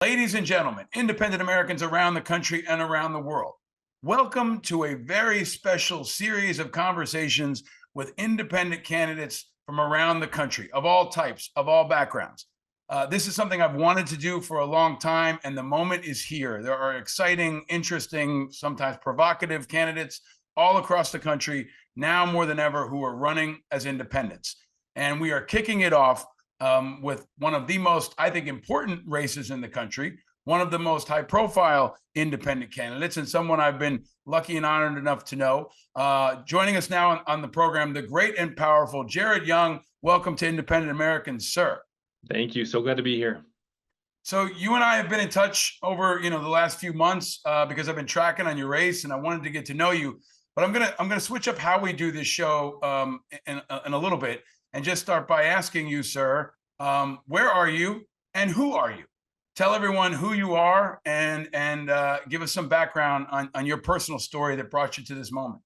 Ladies and gentlemen, independent Americans around the country and around the world, welcome to a very special series of conversations with independent candidates from around the country, of all types, of all backgrounds. This is something I've wanted to do for a long time, and the moment is here. There are exciting, interesting, sometimes provocative candidates all across the country, now more than ever, who are running as independents. And we are kicking it off with one of the most, I think, important races in the country, one of the most high-profile independent candidates, and someone I've been lucky and honored enough to know. Joining us now on the program, the great and powerful Jared Young. Welcome to Independent Americans, sir. Thank you. So glad to be here. So you and I have been in touch over, the last few months because I've been tracking on your race, and I wanted to get to know you. But I'm gonna switch up how we do this show in a little bit, and just start by asking you, sir, where are you and who are you? Tell everyone who you are and give us some background on your personal story that brought you to this moment.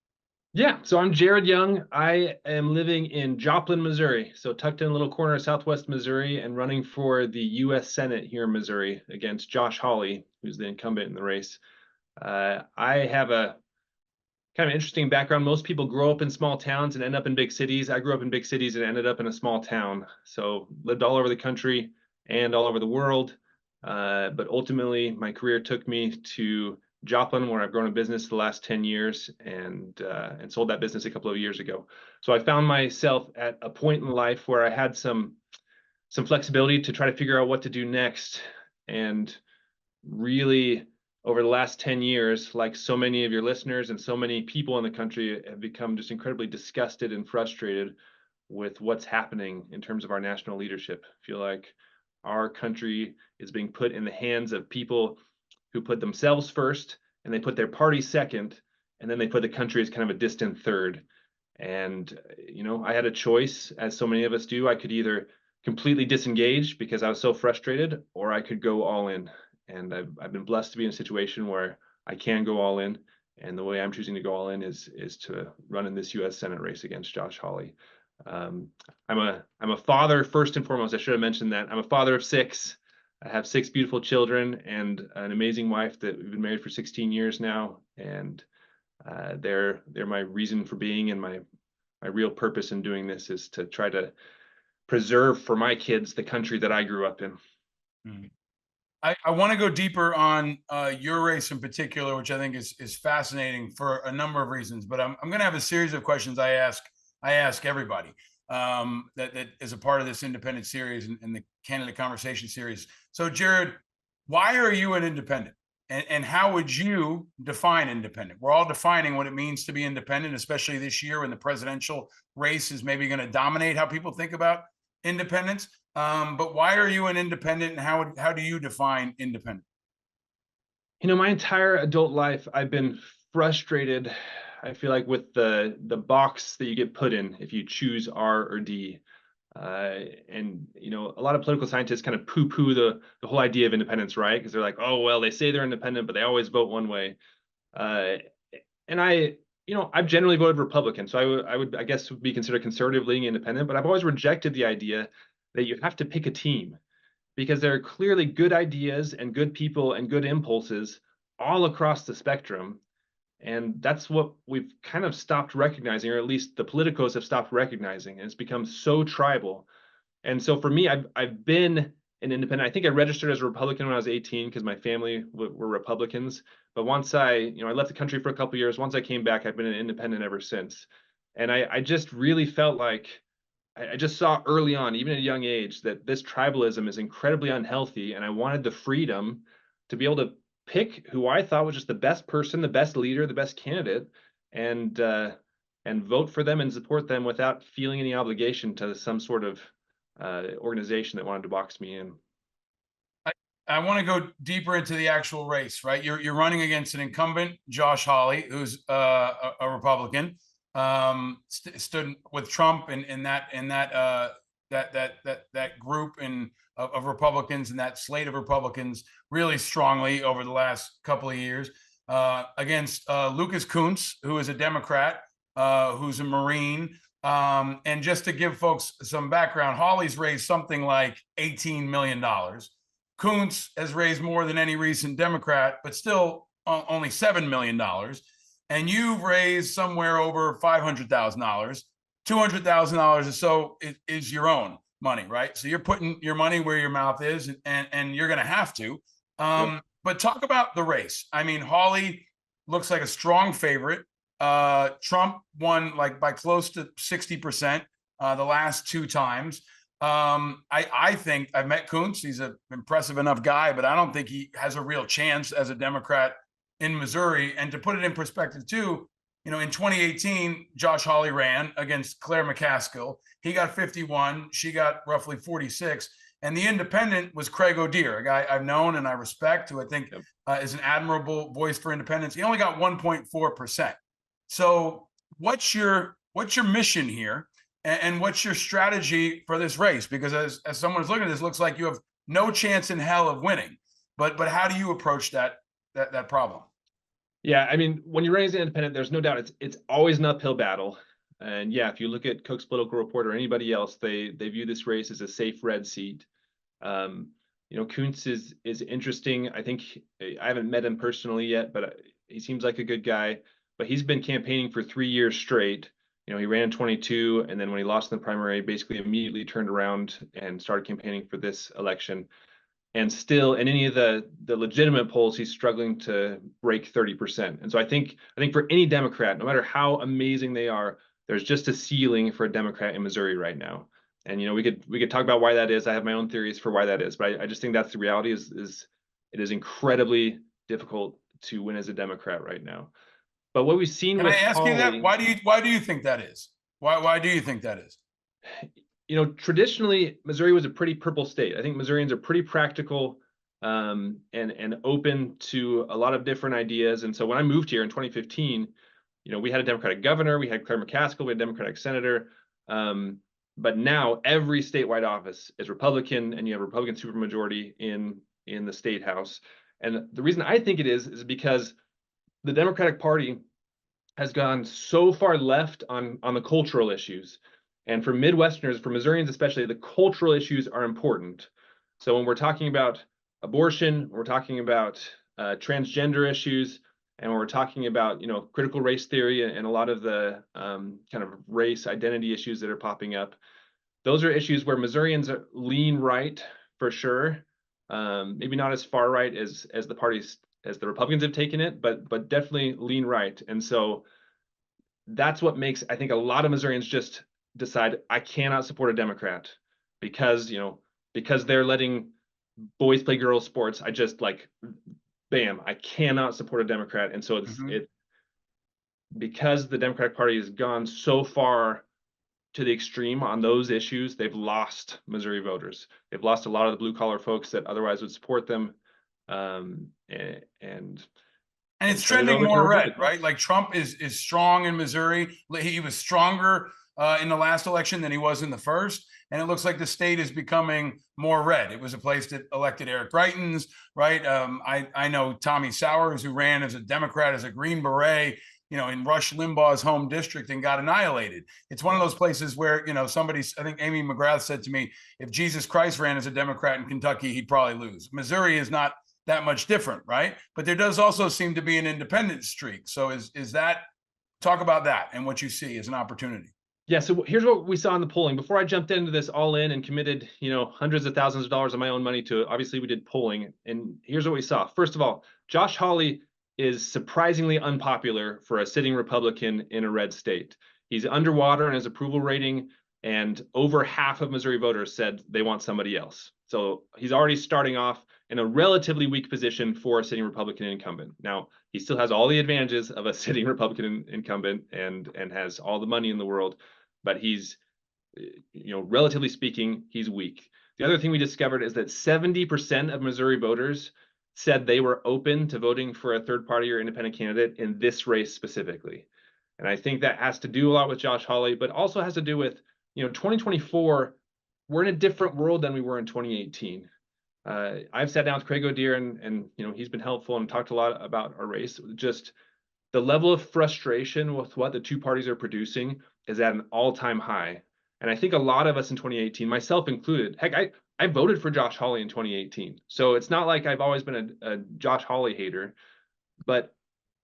Yeah, so I'm Jared Young. I am living in Joplin, Missouri, so tucked in a little corner of Southwest Missouri, and running for the U.S. Senate here in Missouri against Josh Hawley, who's the incumbent in the race. I have a kind of interesting background. Most people grow up in small towns and end up in big cities. I grew up in big cities and ended up in a small town. So lived all over the country and all over the world. But ultimately, my career took me to Joplin, where I've grown a business the last 10 years and sold that business a couple of years ago. So I found myself at a point in life where I had some flexibility to try to figure out what to do next. And really, over the last 10 years, like so many of your listeners and so many people in the country, have become just incredibly disgusted and frustrated with what's happening in terms of our national leadership. I feel like our country is being put in the hands of people who put themselves first, and they put their party second, and then they put the country as kind of a distant third. And, I had a choice, as so many of us do. I could either completely disengage because I was so frustrated, or I could go all in. And I've been blessed to be in a situation where I can go all in. And the way I'm choosing to go all in is to run in this U.S. Senate race against Josh Hawley. I'm a father, first and foremost. I should have mentioned that. I'm a father of 6. I have 6 beautiful children and an amazing wife that we've been married for 16 years now. And they're my reason for being, and my real purpose in doing this is to try to preserve for my kids the country that I grew up in. Mm-hmm. I want to go deeper on your race in particular, which I think is fascinating for a number of reasons. But I'm going to have a series of questions I ask everybody that is a part of this independent series and the candidate conversation series. So, Jared, why are you an independent? And how would you define independent? We're all defining what it means to be independent, especially this year when the presidential race is maybe going to dominate how people think about independence. But why are you an independent, and how do you define independent? My entire adult life, I've been frustrated, I feel like, with the box that you get put in if you choose R or D. And a lot of political scientists kind of poo-poo the whole idea of independence, right? Because they're like, oh, well, they say they're independent, but they always vote one way. And I've generally voted Republican, so I would, I guess, be considered conservative-leaning independent, but I've always rejected the idea that you have to pick a team, because there are clearly good ideas and good people and good impulses all across the spectrum. And that's what we've kind of stopped recognizing, or at least the politicos have stopped recognizing. And it's become so tribal. And so for me, I've been an independent. I think I registered as a Republican when I was 18 because my family were Republicans. But once I left the country for a couple of years, once I came back, I've been an independent ever since. And I just really felt like I just saw early on, even at a young age, that this tribalism is incredibly unhealthy. And I wanted the freedom to be able to pick who I thought was just the best person, the best leader, the best candidate, and vote for them and support them without feeling any obligation to some sort of organization that wanted to box me in. I want to go deeper into the actual race, right? You're running against an incumbent, Josh Hawley, who's a Republican, stood with Trump in that group of Republicans and that slate of Republicans really strongly over the last couple of years, against Lucas Kunce, who is a Democrat, who's a Marine. And just to give folks some background, Hawley's raised something like $18 million. Kunce has raised more than any recent Democrat, but still only $7 million. And you've raised somewhere over $500,000. $200,000 or so is your own money, right? So you're putting your money where your mouth is, and you're going to have to. Yep. But talk about the race. I mean, Hawley looks like a strong favorite. Trump won like by close to 60% the last two times. I think I've met Kunce. He's an impressive enough guy, but I don't think he has a real chance as a Democrat in Missouri. And to put it in perspective, too, you know, in 2018, Josh Hawley ran against Claire McCaskill. He got 51. She got roughly 46. And the independent was Craig O'Dear, a guy I've known and I respect, who I think is an admirable voice for independence. He only got 1.4%. So what's your mission here? And what's your strategy for this race? Because as someone who's looking at this, looks like you have no chance in hell of winning. But how do you approach that problem? Yeah, I mean, when you're running as an independent, there's no doubt it's always an uphill battle. And yeah, if you look at Cook's Political Report or anybody else, they view this race as a safe red seat. You know, Kunce is interesting. I think I haven't met him personally yet, but he seems like a good guy. But he's been campaigning for 3 years straight. You know, he ran in 22, and then when he lost in the primary, basically immediately turned around and started campaigning for this election. And still, in any of the legitimate polls, he's struggling to break 30%. And so I think for any Democrat, no matter how amazing they are, there's just a ceiling for a Democrat in Missouri right now. And you know, we could talk about why that is. I have my own theories for why that is, but I just think that's the reality. Is it is incredibly difficult to win as a Democrat right now. But what we've seen Can with I ask Hawley, you that? Why do you think that is? Why do you think that is? You know, traditionally Missouri was a pretty purple state. I think Missourians are pretty practical and open to a lot of different ideas. And so when I moved here in 2015, you know, we had a Democratic governor, we had Claire McCaskill, we had a Democratic senator. But now every statewide office is Republican, and you have a Republican supermajority in the state house. And the reason I think it is because the Democratic Party has gone so far left on the cultural issues. And for Midwesterners, for Missourians especially, the cultural issues are important. So when we're talking about abortion, we're talking about transgender issues, and when we're talking about, you know, critical race theory and a lot of the kind of race identity issues that are popping up, those are issues where Missourians lean right for sure. Maybe not as far right as the parties, as the Republicans have taken it, but definitely lean right. And so that's what makes, I think, a lot of Missourians just decide, I cannot support a Democrat because, you know, because they're letting boys play girls sports. I just like, bam, I cannot support a Democrat. And so it's because the Democratic Party has gone so far to the extreme on those issues, they've lost Missouri voters. They've lost a lot of the blue collar folks that otherwise would support them. And it's trending more red, right? Like Trump is strong in Missouri. He was stronger in the last election than he was in the first. And it looks like the state is becoming more red. It was a place that elected Eric Greitens, right? I know Tommy Sowers, who ran as a Democrat, as a Green Beret, you know, in Rush Limbaugh's home district and got annihilated. It's one of those places where, you know, I think Amy McGrath said to me, if Jesus Christ ran as a Democrat in Kentucky, he'd probably lose. Missouri is not that much different, right? But there does also seem to be an independent streak. So is that, talk about that and what you see as an opportunity. Yeah, so here's what we saw in the polling. Before I jumped into this all in and committed, you know, hundreds of thousands of dollars of my own money to it, obviously we did polling. And here's what we saw. First of all, Josh Hawley is surprisingly unpopular for a sitting Republican in a red state. He's underwater in his approval rating, and over half of Missouri voters said they want somebody else. So he's already starting off in a relatively weak position for a sitting Republican incumbent. Now, he still has all the advantages of a sitting Republican incumbent and has all the money in the world, but he's, you know, relatively speaking, he's weak. The other thing we discovered is that 70% of Missouri voters said they were open to voting for a third party or independent candidate in this race specifically. And I think that has to do a lot with Josh Hawley, but also has to do with, you know, 2024, we're in a different world than we were in 2018. I've sat down with Craig O'Dear and you know, he's been helpful and talked a lot about our race. Just the level of frustration with what the two parties are producing is at an all-time high. And I think a lot of us in 2018, myself included, heck, I I voted for Josh Hawley in 2018. So it's not like I've always been a Josh Hawley hater, but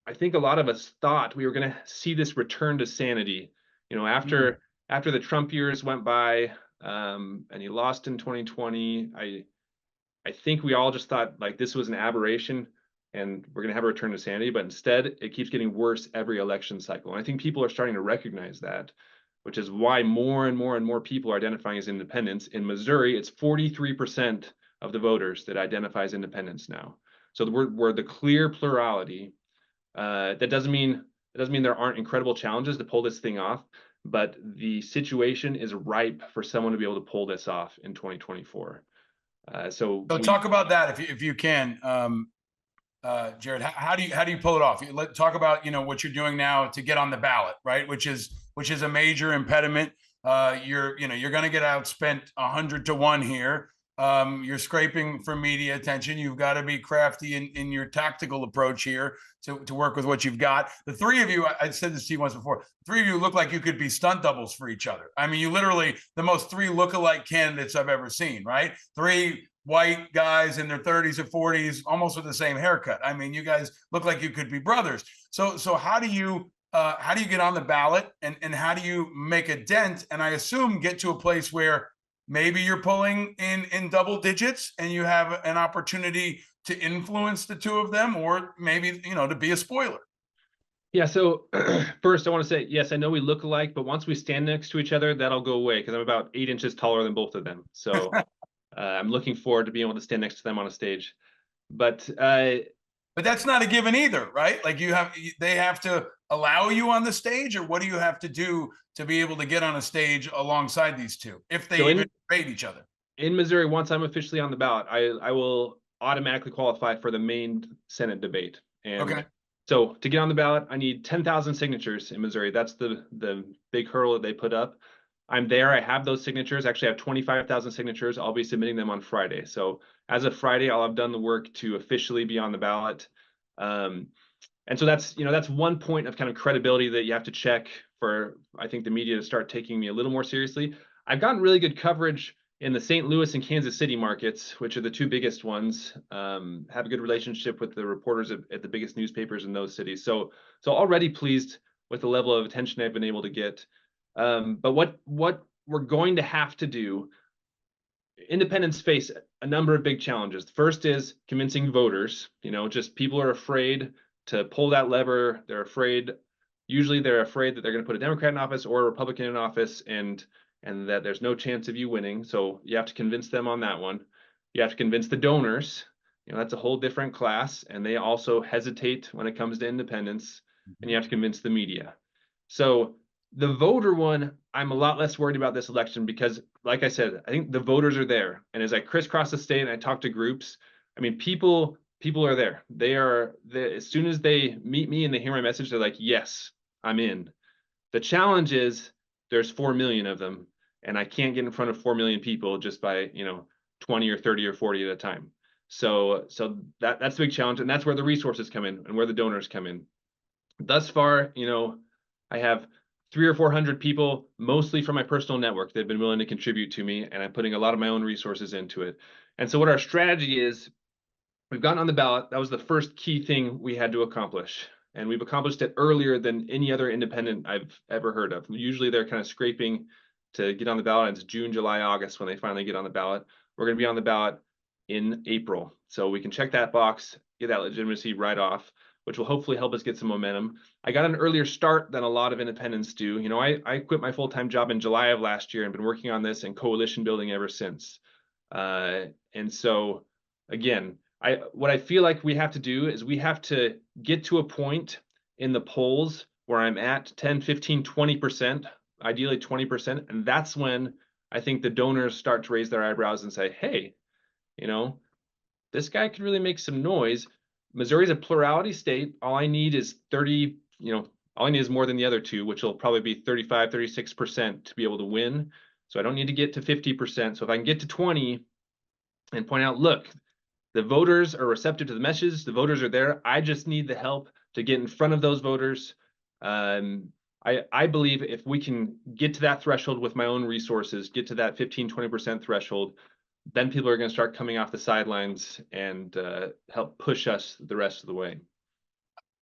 I think a lot of us thought we were going to see this return to sanity, after the Trump years went by, and he lost in 2020. I think we all just thought like this was an aberration and we're going to have a return to sanity, but instead it keeps getting worse every election cycle. And I think people are starting to recognize that, which is why more and more and more people are identifying as independents. In Missouri, it's 43% of the voters that identify as independents now. So we're the clear plurality. That doesn't mean there aren't incredible challenges to pull this thing off, but the situation is ripe for someone to be able to pull this off in 2024. So talk about that if you can, Jared. How do you pull it off? Talk about what you're doing now to get on the ballot, right? Which is a major impediment. You're going to get outspent 100-1 here. You're scraping for media attention. You've got to be crafty in your tactical approach here to work with what you've got. The three of you, I said this to you once before, the three of you look like you could be stunt doubles for each other. I mean, you literally the most three look-alike candidates I've ever seen, right? Three white guys in their 30s or 40s, almost with the same haircut. I mean, you guys look like you could be brothers. So how do you get on the ballot, and how do you make a dent? And I assume get to a place where maybe you're pulling in double digits and you have an opportunity to influence the two of them, or maybe, to be a spoiler. Yeah. So first I want to say, yes, I know we look alike, but once we stand next to each other, that'll go away because I'm about 8 inches taller than both of them. So I'm looking forward to being able to stand next to them on a stage. But that's not a given either, right? Like they have to allow you on the stage, or what do you have to do to be able to get on a stage alongside these two, if they even debate each other? In Missouri, once I'm officially on the ballot, I will automatically qualify for the main Senate debate. And okay. So to get on the ballot, I need 10,000 signatures in Missouri. That's the big hurdle that they put up. I'm there. I have those signatures. Actually, I have 25,000 signatures. I'll be submitting them on Friday. So as of Friday, I'll have done the work to officially be on the ballot. And so that's one point of kind of credibility that you have to check for, I think, the media to start taking me a little more seriously. I've gotten really good coverage in the St. Louis and Kansas City markets, which are the two biggest ones. Have a good relationship with the reporters at the biggest newspapers in those cities. So already pleased with the level of attention I've been able to get. But what we're going to have to do, independents face a number of big challenges. The first is convincing voters. Just people are afraid to pull that lever. Usually they're afraid that they're going to put a Democrat in office or a Republican in office, and that there's no chance of you winning. So you have to convince them on that one. You have to convince the donors. That's a whole different class, and they also hesitate when it comes to independence. And you have to convince the media. So the voter one, I'm a lot less worried about this election because, like I said, I think the voters are there. And as I crisscross the state and I talk to groups, I mean, people are there. They are there. As soon as they meet me and they hear my message, they're like, yes, I'm in. The challenge is there's 4 million of them, and I can't get in front of 4 million people just by 20 or 30 or 40 at a time. So that's the big challenge, and that's where the resources come in and where the donors come in. Thus far, I have 300 or 400 people, mostly from my personal network, that have been willing to contribute to me, and I'm putting a lot of my own resources into it. And so what our strategy is, we've gotten on the ballot. That was the first key thing we had to accomplish. And we've accomplished it earlier than any other independent I've ever heard of. Usually they're kind of scraping to get on the ballot. It's June, July, August when they finally get on the ballot. We're going to be on the ballot in April. So we can check that box, get that legitimacy right off, which will hopefully help us get some momentum. I got an earlier start than a lot of independents do. I quit my full-time job in July of last year and been working on this and coalition building ever since. And so, again, what I feel like we have to do is we have to get to a point in the polls where I'm at 10, 15, 20%, ideally 20%. And that's when I think the donors start to raise their eyebrows and say, hey, this guy could really make some noise. Missouri's a plurality state. All I need is 30, all I need is more than the other two, which will probably be 35, 36% to be able to win. So I don't need to get to 50%. So if I can get to 20 and point out, look, the voters are receptive to the message. The voters are there. I just need the help to get in front of those voters. I believe if we can get to that threshold with my own resources, get to that 15, 20% threshold, then people are going to start coming off the sidelines and help push us the rest of the way.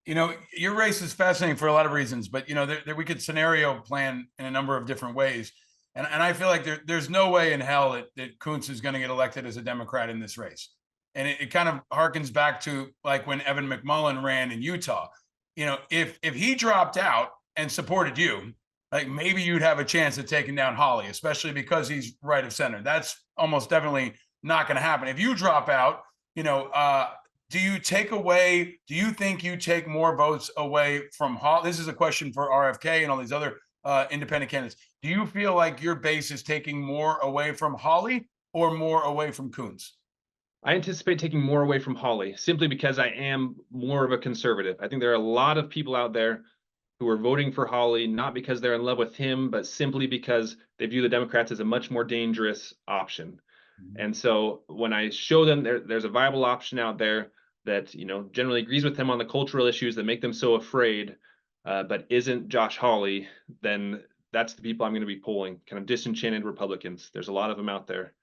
Your race is fascinating for a lot of reasons, but we could scenario plan in a number of different ways. And I feel like there's no way in hell that Kunce is going to get elected as a Democrat in this race. And it kind of harkens back to like when Evan McMullin ran in Utah. If he dropped out and supported you, like maybe you'd have a chance of taking down Hawley, especially because he's right of center. That's almost definitely not going to happen. If you drop out, do you think you take more votes away from Hawley? This is a question for RFK and all these other independent candidates. Do you feel like your base is taking more away from Hawley or more away from Kunce? I anticipate taking more away from Hawley simply because I am more of a conservative. I think there are a lot of people out there who are voting for Hawley, not because they're in love with him, but simply because they view the Democrats as a much more dangerous option. Mm-hmm. And so when I show them there's a viable option out there that generally agrees with them on the cultural issues that make them so afraid, but isn't Josh Hawley, then that's the people I'm going to be polling, kind of disenchanted Republicans. There's a lot of them out there.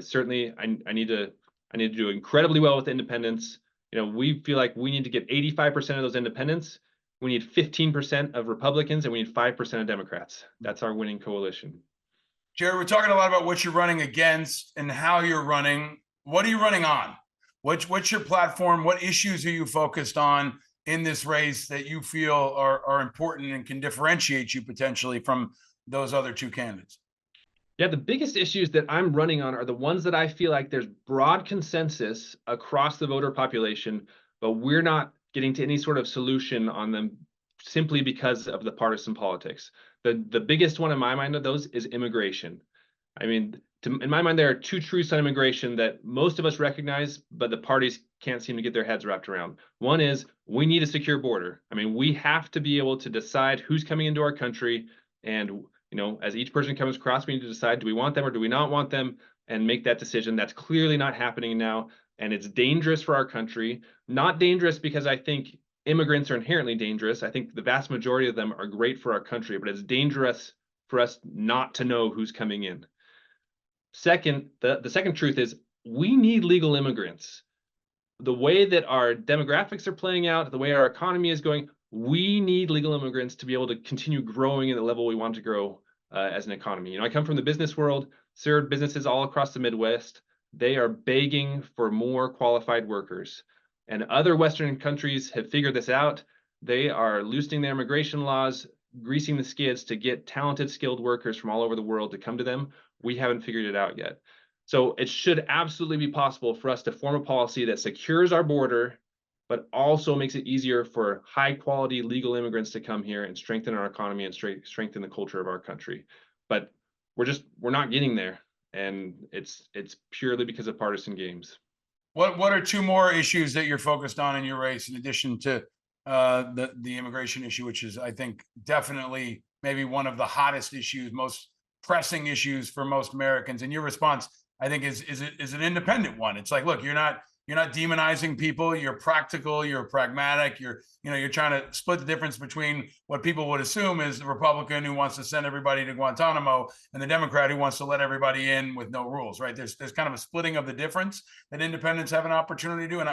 Certainly, I need to do incredibly well with independents. We feel like we need to get 85% of those independents. We need 15% of Republicans, and we need 5% of Democrats. That's our winning coalition. Jared, we're talking a lot about what you're running against and how you're running. What are you running on? What's your platform? What issues are you focused on in this race that you feel are important and can differentiate you potentially from those other two candidates? Yeah, the biggest issues that I'm running on are the ones that I feel like there's broad consensus across the voter population, but we're not getting to any sort of solution on them simply because of the partisan politics. The biggest one in my mind of those is immigration. I mean, in my mind, there are two truths on immigration that most of us recognize, but the parties can't seem to get their heads wrapped around. One is we need a secure border. I mean, we have to be able to decide who's coming into our country, and as each person comes across, we need to decide, do we want them or do we not want them, and make that decision. That's clearly not happening now, and it's dangerous for our country. Not dangerous because I think immigrants are inherently dangerous. I think the vast majority of them are great for our country, but it's dangerous for us not to know who's coming in. Second, the second truth is we need legal immigrants. The way that our demographics are playing out, the way our economy is going, we need legal immigrants to be able to continue growing at the level we want to grow as an economy. I come from the business world, served businesses all across the Midwest. They are begging for more qualified workers. And other Western countries have figured this out. They are loosening their immigration laws, greasing the skids to get talented, skilled workers from all over the world to come to them. We haven't figured it out yet. So it should absolutely be possible for us to form a policy that secures our border, but also makes it easier for high quality legal immigrants to come here and strengthen our economy and strengthen the culture of our country. But we're not getting there. And it's purely because of partisan games. What are two more issues that you're focused on in your race in addition to the immigration issue, which is, I think, definitely maybe one of the hottest issues, most pressing issues for most Americans? And your response, I think, is an independent one. It's like, look, you're not demonizing people. You're practical. You're pragmatic. You're trying to split the difference between what people would assume is the Republican who wants to send everybody to Guantanamo and the Democrat who wants to let everybody in with no rules, right? There's kind of a splitting of the difference that independents have an opportunity to do. And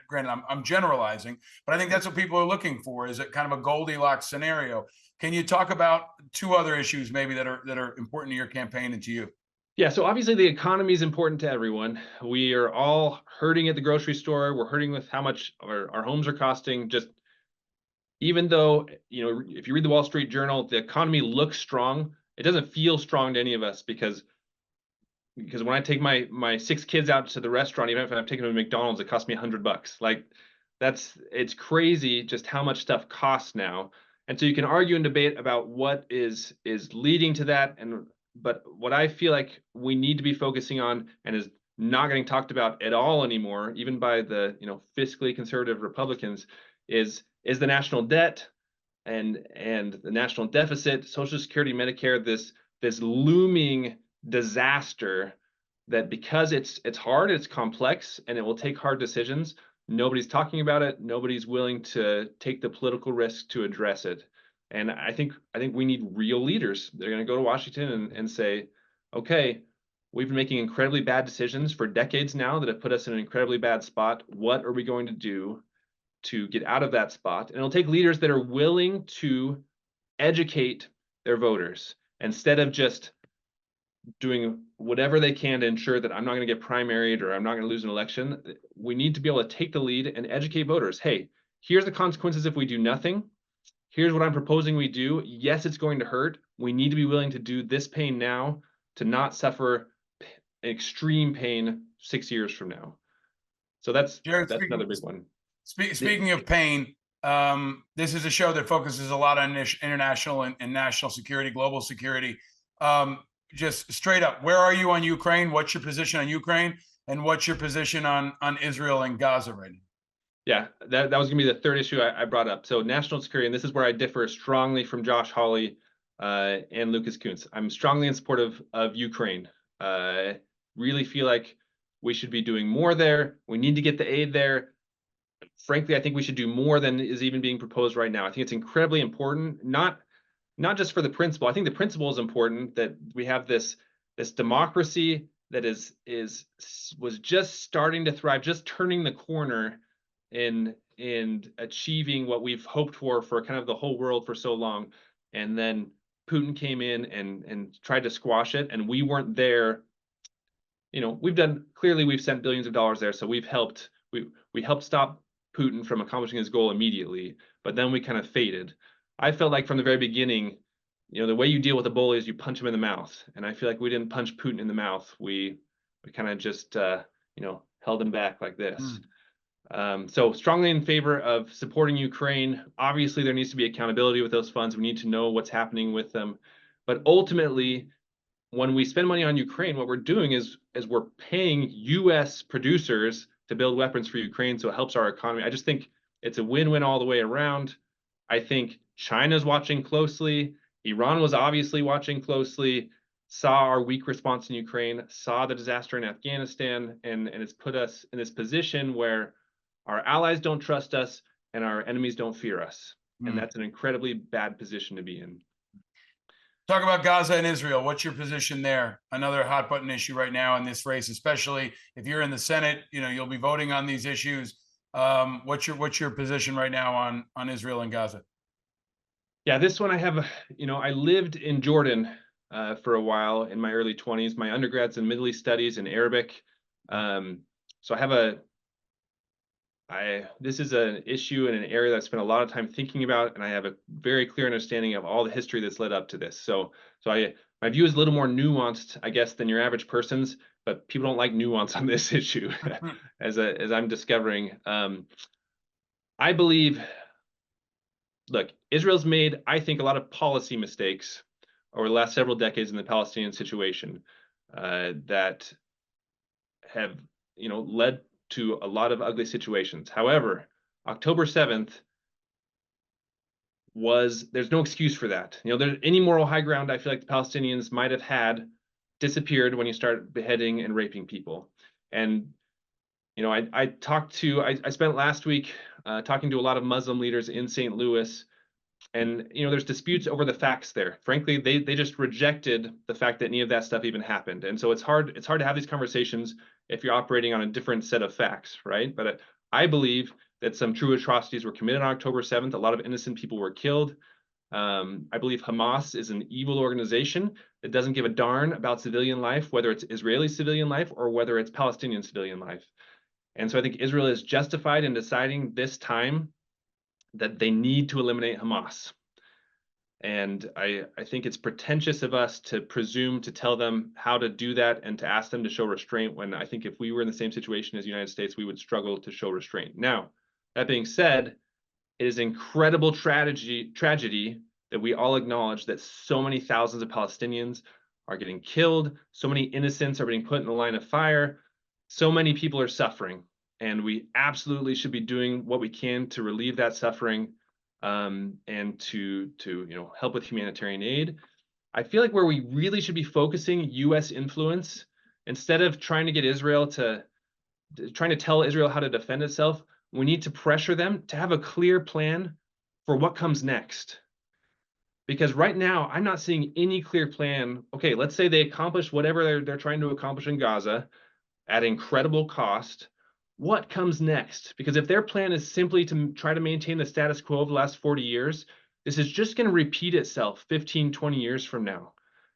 granted, I'm generalizing, but I think that's what people are looking for, is a kind of a Goldilocks scenario. Can you talk about two other issues maybe that are important to your campaign and to you? Yeah, so obviously the economy is important to everyone. We are all hurting at the grocery store. We're hurting with how much our homes are costing. Just even though, if you read the Wall Street Journal, the economy looks strong, it doesn't feel strong to any of us because when I take my 6 kids out to the restaurant, even if I'm taking them to McDonald's, it costs me $100. Like it's crazy just how much stuff costs now. And so you can argue and debate about what is leading to that, but what I feel like we need to be focusing on, and is not getting talked about at all anymore, even by the fiscally conservative Republicans, is the national debt and the national deficit, Social Security, Medicare, this looming disaster that, because it's hard, it's complex, and it will take hard decisions. Nobody's talking about it. Nobody's willing to take the political risk to address it. And I think we need real leaders. They're going to go to Washington and say, okay, We've been making incredibly bad decisions for decades now that have put us in an incredibly bad spot. What are we going to do to get out of that spot? And it'll take leaders that are willing to educate their voters instead of just doing whatever they can to ensure that I'm not going to get primaried or I'm not going to lose an election. We need to be able to take the lead and educate voters. Hey, here's the consequences if we do nothing. Here's what I'm proposing we do. Yes, it's going to hurt. We need to be willing to do this pain now to not suffer extreme pain 6 years from now. So that's Jared, another big one. Speaking of pain, this is a show that focuses a lot on international and national security, global security. Just straight up, where are you on Ukraine? What's your position on Ukraine? And what's your position on Israel and Gaza right now? Yeah, that was going to be the third issue I brought up. So national security, and this is where I differ strongly from Josh Hawley and Lucas Kunce. I'm strongly in support of Ukraine. Really feel like we should be doing more there. We need to get the aid there. Frankly, I think we should do more than is even being proposed right now. I think it's incredibly important, not just for the principle. I think the principle is important that we have this democracy that was just starting to thrive, just turning the corner in achieving what we've hoped for kind of the whole world for so long. And then Putin came in and tried to squash it, and we weren't there. You know, we've sent billions of dollars there, so we've helped. We helped stop Putin from accomplishing his goal immediately, but then we kind of faded. I felt like from the very beginning, you know, the way you deal with a bully is you punch him in the mouth, and I feel like we didn't punch Putin in the mouth. We kind of just you know, held him back like this. So strongly in favor of supporting Ukraine. Obviously, there needs to be accountability with those funds. We need to know what's happening with them. But ultimately, when we spend money on Ukraine, what we're doing is we're paying U.S. producers to build weapons for Ukraine, so it helps our economy. I just think it's a win-win all the way around. I think China's watching closely. Iran was obviously watching closely, saw our weak response in Ukraine, saw the disaster in Afghanistan, and it's put us in this position where our allies don't trust us and our enemies don't fear us. And that's an incredibly bad position to be in. Talk about Gaza and Israel. What's your position there? Another hot button issue right now in this race, especially if you're in the Senate. You know, you'll be voting on these issues. What's your position right now on Israel and Gaza? Yeah, this one I have. You know, I lived in Jordan for a while in my early 20s. My undergrad's in Middle East Studies and Arabic. So I have this is an issue in an area that I spent a lot of time thinking about, and I have a very clear understanding of all the history that's led up to this. So my view is a little more nuanced, I guess, than your average person's, but people don't like nuance on this issue, as I'm discovering. I believe, look, Israel's made, I think, a lot of policy mistakes over the last several decades in the Palestinian situation that have, you know, led to a lot of ugly situations. However, October 7th there's no excuse for that. You know, there's any moral high ground I feel like the Palestinians might have had disappeared when you start beheading and raping people. And, you know, I spent last week talking to a lot of Muslim leaders in St. Louis, and, you know, there's disputes over the facts there. Frankly, they just rejected the fact that any of that stuff even happened. And so it's hard to have these conversations if you're operating on a different set of facts, right? But I believe that some true atrocities were committed on October 7th. A lot of innocent people were killed. I believe Hamas is an evil organization that doesn't give a darn about civilian life, whether it's Israeli civilian life or whether it's Palestinian civilian life. And so I think Israel is justified in deciding this time that they need to eliminate Hamas. And I think it's pretentious of us to presume to tell them how to do that and to ask them to show restraint, when I think if we were in the same situation as the United States, we would struggle to show restraint. Now, that being said, it is incredible tragedy that we all acknowledge that so many thousands of Palestinians are getting killed, so many innocents are being put in the line of fire, so many people are suffering, and we absolutely should be doing what we can to relieve that suffering. And to you know, help with humanitarian aid. I feel like where we really should be focusing U.S. influence, instead of trying to get Israel trying to tell Israel how to defend itself, we need to pressure them to have a clear plan for what comes next. Because right now, I'm not seeing any clear plan. Okay, let's say they accomplish whatever they're trying to accomplish in Gaza at incredible cost. What comes next? Because if their plan is simply to try to maintain the status quo of the last 40 years, this is just going to repeat itself 15, 20 years from now.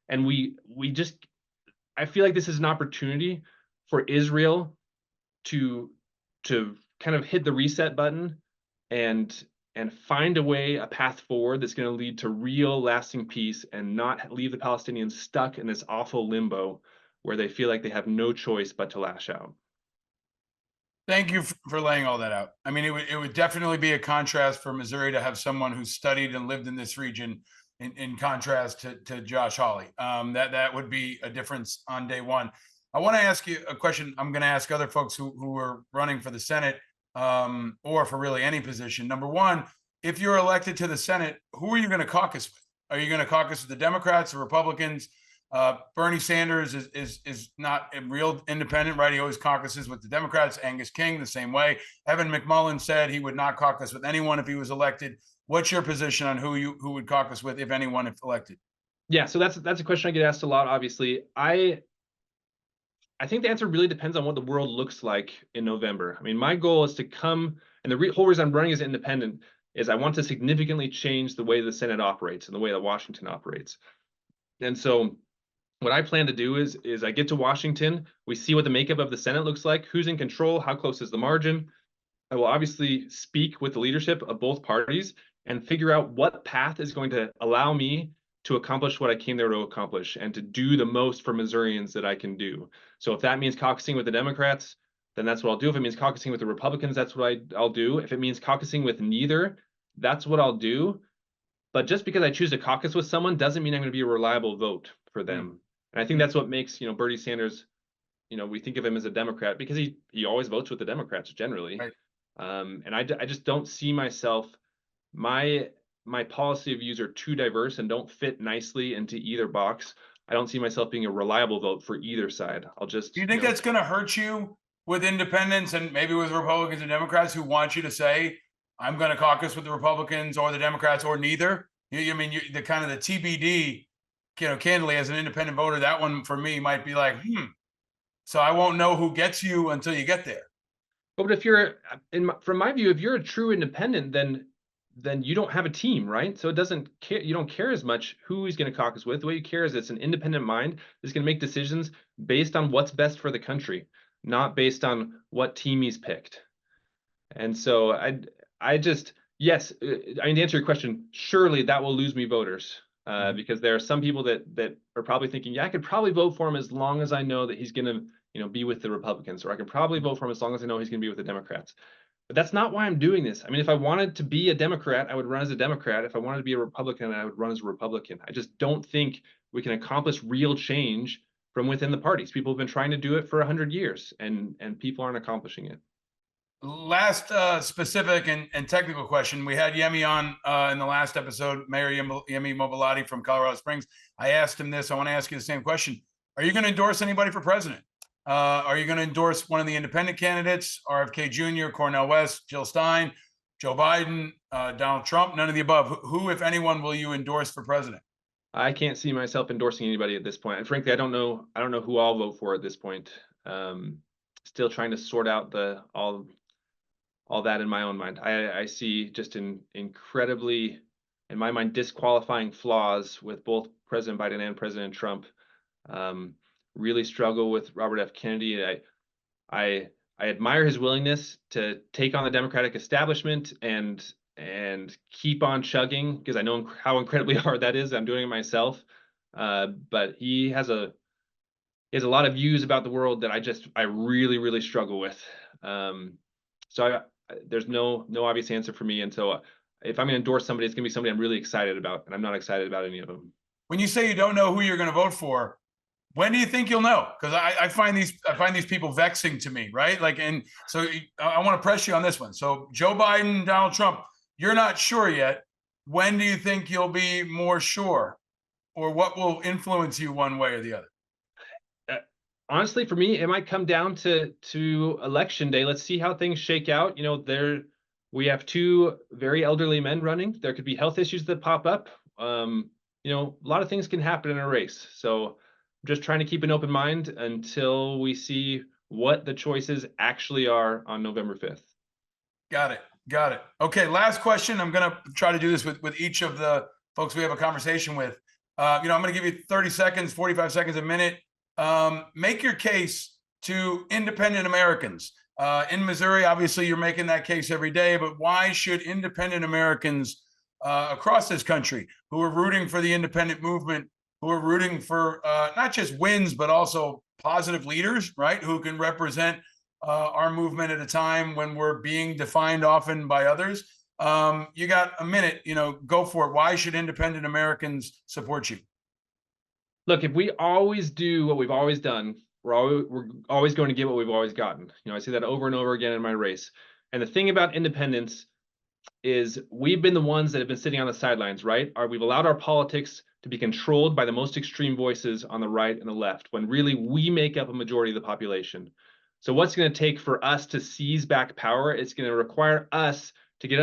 And I feel like this is an opportunity for Israel to kind of hit the reset button and find a path forward that's going to lead to real lasting peace and not leave the Palestinians stuck in this awful limbo where they feel like they have no choice but to lash out. Thank you for laying all that out. I mean, it would definitely be a contrast for Missouri to have someone who studied and lived in this region, in contrast to Josh Hawley. That would be a difference on day one. I want to ask you a question. I'm going to ask other folks who are running for the Senate, or for really any position. Number one, if you're elected to the Senate, who are you going to caucus with? Are you going to caucus with the Democrats, the Republicans? Bernie Sanders is not a real independent, right? He always caucuses with the Democrats. Angus King, the same way. Evan McMullin said he would not caucus with anyone if he was elected. What's your position on who would caucus with, if anyone, if elected? Yeah, so that's a question I get asked a lot. Obviously, I think the answer really depends on what the world looks like in November. I mean, my goal is to come, and the whole reason I'm running as independent is I want to significantly change the way the Senate operates and the way that Washington operates. And so what I plan to do is I get to Washington, we see what the makeup of the Senate looks like, who's in control, how close is the margin. I will obviously speak with the leadership of both parties and figure out what path is going to allow me to accomplish what I came there to accomplish and to do the most for Missourians that I can do. So if that means caucusing with the Democrats, then that's what I'll do. If it means caucusing with the Republicans, that's what I'll do. If it means caucusing with neither, that's what I'll do. But just because I choose to caucus with someone doesn't mean I'm going to be a reliable vote for them. And I think that's what makes, Bernie Sanders, we think of him as a Democrat because he always votes with the Democrats generally. Right. And I just don't see myself, my policy views are too diverse and don't fit nicely into either box. I don't see myself being a reliable vote for either side. I'll just. Do you think that's going to hurt you with independents and maybe with Republicans and Democrats who want you to say, I'm going to caucus with the Republicans or the Democrats or neither? I mean, the kind of the TBD, candidly, as an independent voter, that one for me might be like, so I won't know who gets you until you get there. But if you're, from my view, if you're a true independent, then you don't have a team, right? So it doesn't care. You don't care as much who he's going to caucus with. The way you care is it's an independent mind that's going to make decisions based on what's best for the country, not based on what team he's picked. And so I just, yes, I mean, to answer your question, surely that will lose me voters. Because there are some people that are probably thinking, yeah, I could probably vote for him as long as I know that he's going to, be with the Republicans, or I can probably vote for him as long as I know he's going to be with the Democrats. But that's not why I'm doing this. I mean, if I wanted to be a Democrat, I would run as a Democrat. If I wanted to be a Republican, I would run as a Republican. I just don't think we can accomplish real change from within the parties. People have been trying to do it for 100 years, and people aren't accomplishing it. Last specific and technical question. We had Yemi on in the last episode, Mayor Yemi Mobilati from Colorado Springs. I asked him this. I want to ask you the same question. Are you going to endorse anybody for president? Are you going to endorse one of the independent candidates, RFK Jr., Cornel West, Jill Stein, Joe Biden, Donald Trump? None of the above. Who, if anyone, will you endorse for president? I can't see myself endorsing anybody at this point. And frankly, I don't know who I'll vote for at this point. Still trying to sort out all that in my own mind. I see just an incredibly, in my mind, disqualifying flaws with both President Biden and President Trump. Really struggle with Robert F. Kennedy. I admire his willingness to take on the Democratic establishment and keep on chugging, because I know how incredibly hard that is. I'm doing it myself. But he has a lot of views about the world that I really, really struggle with. So there's no obvious answer for me. And so if I'm going to endorse somebody, it's going to be somebody I'm really excited about, and I'm not excited about any of them. When you say you don't know who you're going to vote for, when do you think you'll know? Because I find these people vexing to me, right? Like, and so I want to press you on this one. So Joe Biden, Donald Trump, you're not sure yet. When do you think you'll be more sure, or what will influence you one way or the other? Honestly, for me, it might come down to election day. Let's see how things shake out. We have two very elderly men running. There could be health issues that pop up. You know, a lot of things can happen in a race. So I'm just trying to keep an open mind until we see what the choices actually are on November 5th. Got it. Got it. Okay, last question. I'm going to try to do this with each of the folks we have a conversation with. I'm going to give you 30 seconds, 45 seconds, a minute. Make your case to independent Americans. In Missouri, obviously, you're making that case every day, but why should independent Americans across this country who are rooting for the independent movement, who are rooting for not just wins, but also positive leaders, right, who can represent our movement at a time when we're being defined often by others. You got a minute, go for it. Why should independent Americans support you? Look, if we always do what we've always done, we're always going to get what we've always gotten. I say that over and over again in my race. And the thing about independence is we've been the ones that have been sitting on the sidelines, right? We've allowed our politics to be controlled by the most extreme voices on the right and the left, when really we make up a majority of the population. So what's going to take for us to seize back power? It's going to require us to get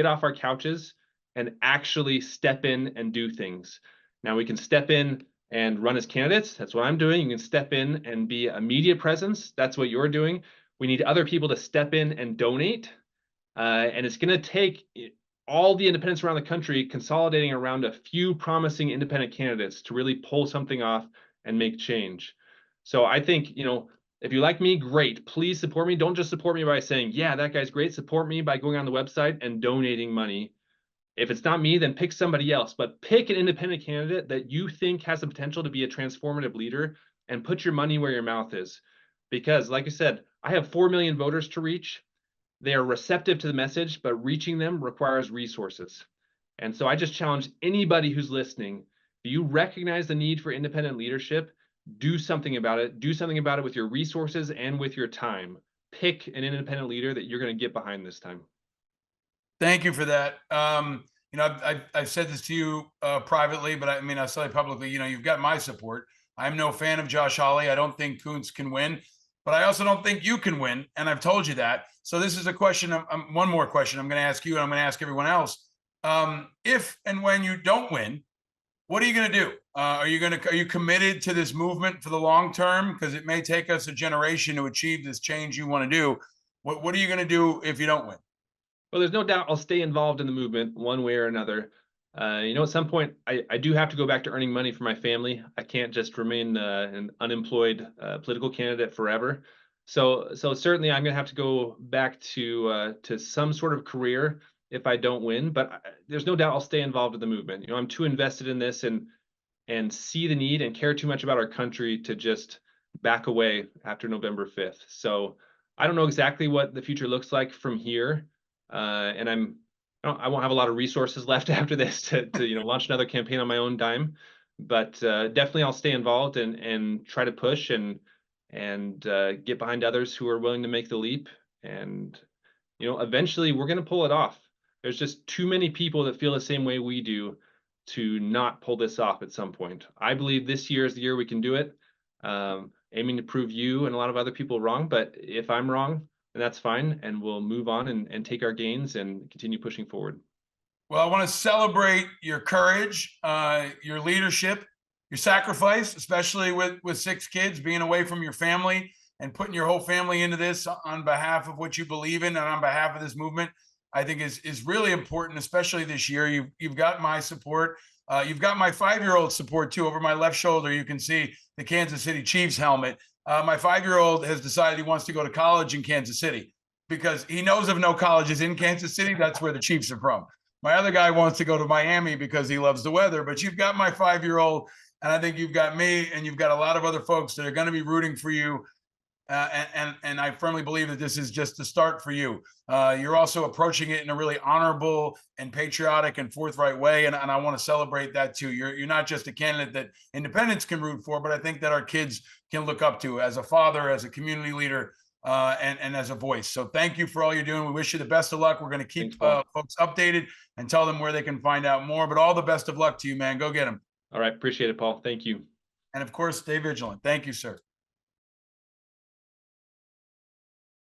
off our couches and actually step in and do things. Now we can step in and run as candidates. That's what I'm doing. You can step in and be a media presence. That's what you're doing. We need other people to step in and donate. And it's going to take all the independents around the country consolidating around a few promising independent candidates to really pull something off and make change. So I think, if you like me, great. Please support me. Don't just support me by saying, yeah, that guy's great. Support me by going on the website and donating money. If it's not me, then pick somebody else. But pick an independent candidate that you think has the potential to be a transformative leader and put your money where your mouth is. Because, like I said, I have 4 million voters to reach. They are receptive to the message, but reaching them requires resources. And so I just challenge anybody who's listening, do you recognize the need for independent leadership? Do something about it. Do something about it with your resources and with your time. Pick an independent leader that you're going to get behind this time. Thank you for that. I've said this to you privately, but I'll say it publicly. You've got my support. I'm no fan of Josh Hawley. I don't think Kunce can win, but I also don't think you can win. And I've told you that. So this is a question. One more question I'm going to ask you, and I'm going to ask everyone else. If and when you don't win, what are you going to do? Are you committed to this movement for the long term? Because it may take us a generation to achieve this change you want to do. What are you going to do if you don't win? Well, there's no doubt I'll stay involved in the movement one way or another. At some point, I do have to go back to earning money for my family. I can't just remain an unemployed political candidate forever. So certainly I'm going to have to go back to some sort of career if I don't win. But there's no doubt I'll stay involved in the movement. I'm too invested in this and see the need and care too much about our country to just back away after November 5th. So I don't know exactly what the future looks like from here. And I won't have a lot of resources left after this to launch another campaign on my own dime, but definitely I'll stay involved and try to push and get behind others who are willing to make the leap. And eventually we're going to pull it off. There's just too many people that feel the same way we do to not pull this off at some point. I believe this year is the year we can do it. Aiming to prove you and a lot of other people wrong, but if I'm wrong, and that's fine, and we'll move on and take our gains and continue pushing forward. Well, I want to celebrate your courage, your leadership, your sacrifice, especially with 6 kids, being away from your family and putting your whole family into this on behalf of what you believe in and on behalf of this movement. I think is really important, especially this year. You've got my support. You've got my 5-year-old support too. Over my left shoulder, you can see the Kansas City Chiefs helmet. My 5-year-old has decided he wants to go to college in Kansas City because he knows of no colleges in Kansas City. That's where the Chiefs are from. My other guy wants to go to Miami because he loves the weather. But you've got my 5-year-old, and I think you've got me, and you've got a lot of other folks that are going to be rooting for you. And I firmly believe that this is just the start for you. You're also approaching it in a really honorable and patriotic and forthright way, and I want to celebrate that too. You're not just a candidate that independents can root for, but I think that our kids can look up to as a father, as a community leader, and as a voice. So thank you for all you're doing. We wish you the best of luck. We're going to keep folks updated and tell them where they can find out more. But all the best of luck to you, man. Go get them. All right. Appreciate it, Paul. Thank you. And of course, stay vigilant. Thank you, sir.